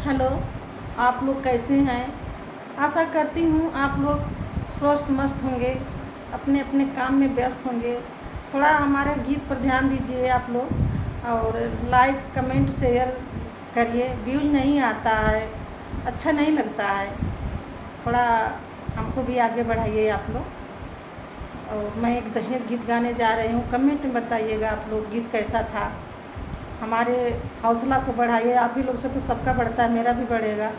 Hello. आप लोग कैसे हैं? आशा करती हूँ आप लोग स्वस्थ मस्त होंगे, अपने अपने काम में व्यस्त होंगे। थोड़ा हमारे गीत पर ध्यान दीजिए आप लोग, और लाइक कमेंट शेयर करिए। व्यूज नहीं आता है, अच्छा नहीं लगता है। थोड़ा हमको भी आगे बढ़ाइए आप लोग। और मैं एक दहेज गीत गाने जा रही हूँ, कमेंट में बताइएगा आप लोग गीत कैसा था। हमारे हौसला को बढ़ाइए। आप ही लोग से तो सबका बढ़ता है, मेरा भी बढ़ेगा।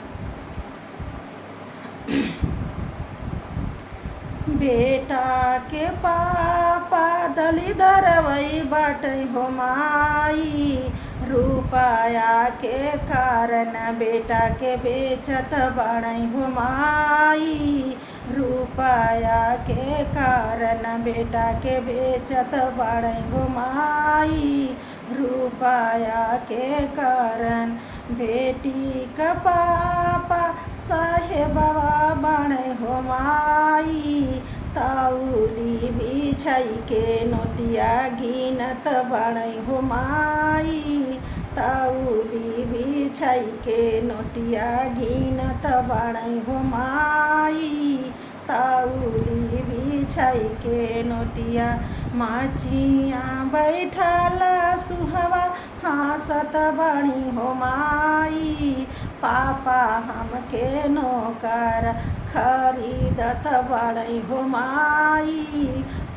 बेटा के पापा दलिदर वही बाटै हो माई, रुपया के कारण बेटा के बेचत बाड़ै हो माई, रुपया के कारण बेटा के बेचत बाड़ै हो माई, रुपया के कारण बेटी का पापा साहेबवा बाड़ै हो माई, तौली बिछाई के नोटिया गिनत बाड़ै हो माई, तौली बिछाई के नोटिया गिनत बाड़ै हो माई, तौली बिछाई के नोटिया। माचिया बैठल सुहवा हंसत बाड़ी हो माई, पापा हमके नौकर खरीदत बाड़ै हो माई,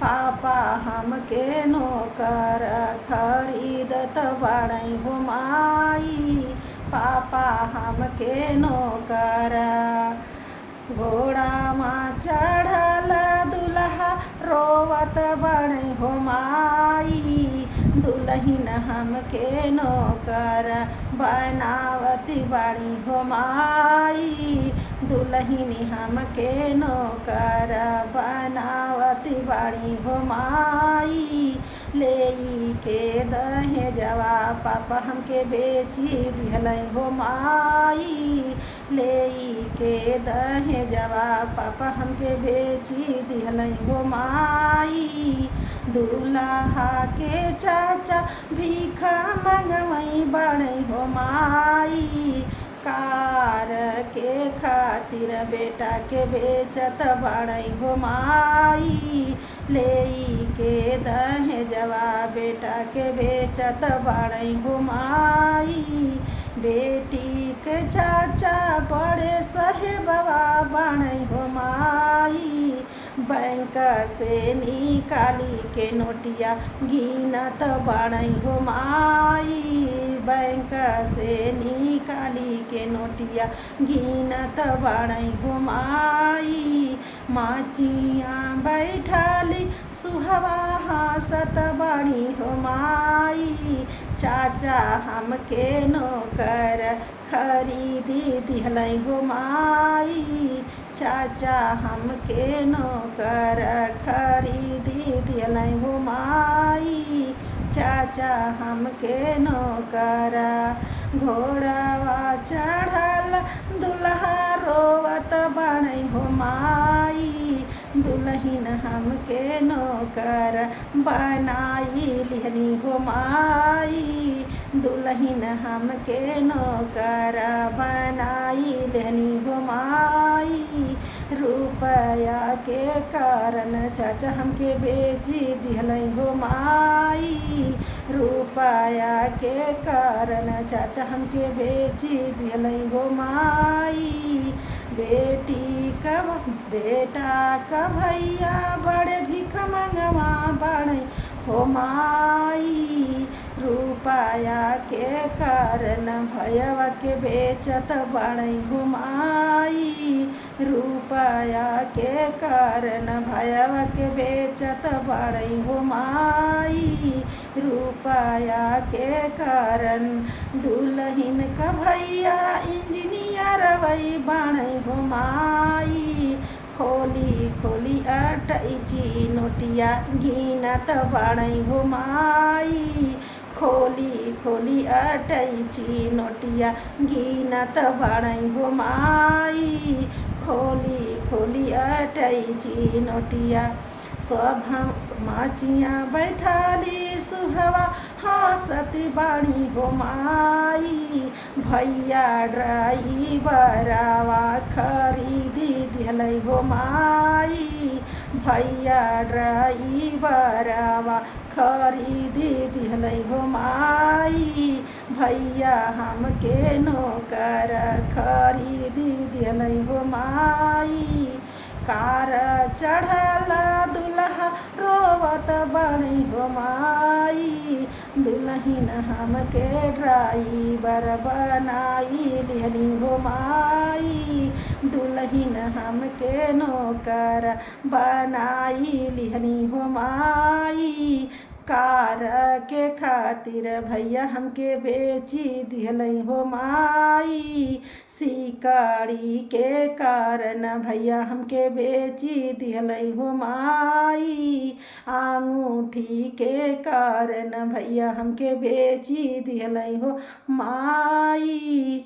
पापा हमके नौकर खरीदत बाड़ै हो माई, पापा हमके नौकर। घोड़ा में चढ़ल दुल्हा रोवत बाड़ै हो माई, दुल्हन हमके नौकर बनावती बाड़ी हो माई, दुल्हन हमके नौकर बनावती बाड़ी हो माई, लेई के दहेजवा पापा हमके बेची दिहलै हो माई, लेई के दहेजवा पापा हमके बेची दिहलै हो माई, दूल्हा के चाचा भीख मंगवई बाड़ै हो माई, कार के खातिर बेटा के बेचत बाड़ै हो माई, लेई के दहेजवा बेटा के बेचत बाड़ै हो माई, बेटी के चाचा बड़े साहेबवा बाड़ै हो माई, बैंक से निकाली के नोटिया गिनत बाड़ै हो माई, बैंक से निकाली के नोटिया गिनत बाड़ै हो माई, माचिया बैठाली सुहवा हंसत बाड़ी हो माई, चाचा हमके नौकर खरीदी दिहलै हो माई, चाचा हमके नौकर खरीदी दिहलै हो माई, चाचा हमके नौकर। घोड़वा चढ़ल दुल्हा रोवत बाड़ै हो माई, दुल्हन हमके नौकर बनाई लिहनी हो माई, दुल्हन हमके नौकर बनाई लिहनी हो माई, रुपया के कारण चाचा हमके बेची दिहलै हो माई, रुपया के कारण चाचा हमके बेची दिहलै हो माई, बेटा का भैया बड़े भिख मंगवा बाड़ै हो माई, रुपया के कारण भैया के बेचत बाड़ै हो माई, रुपया के कारण भैया के बेचत बाड़ै हो माई, रुपया के कारण दुल्हन का भैया इंजीनियर वही बाड़ै हो माई, खोली खोली अटैची नोटिया गिनत बाड़ै हो माई, खोली खोली अटैची नोटिया गिनत बाड़ै हो माई, खोली खोली अटैची नोटिया। सब हम माचिया बैठाली सुहवा हंसती बाड़ी हो माई। भैया ड्राइवरवा खरीदी दिहलै हो माई। भैया ड्राइवरवा खरीदी दिहलै हो माई। भैया हमके नौकर खरीदी दिहलै हो माई। कार चढ़ल दुल्हा रोवत बड़ी हो माई। दुल्हन हमके ड्राइवर बनाई लिहली हो माई। दुल्हन हमके नौकर बनाई लिहली हो माई। कार के खातिर भैया हमके बेची दिहलै हो माई। सिकड़ी के कारण भैया हमके बेची दिहलै हो माई। अंगूठी के कारण भैया हमके बेची दिहलै हो माई।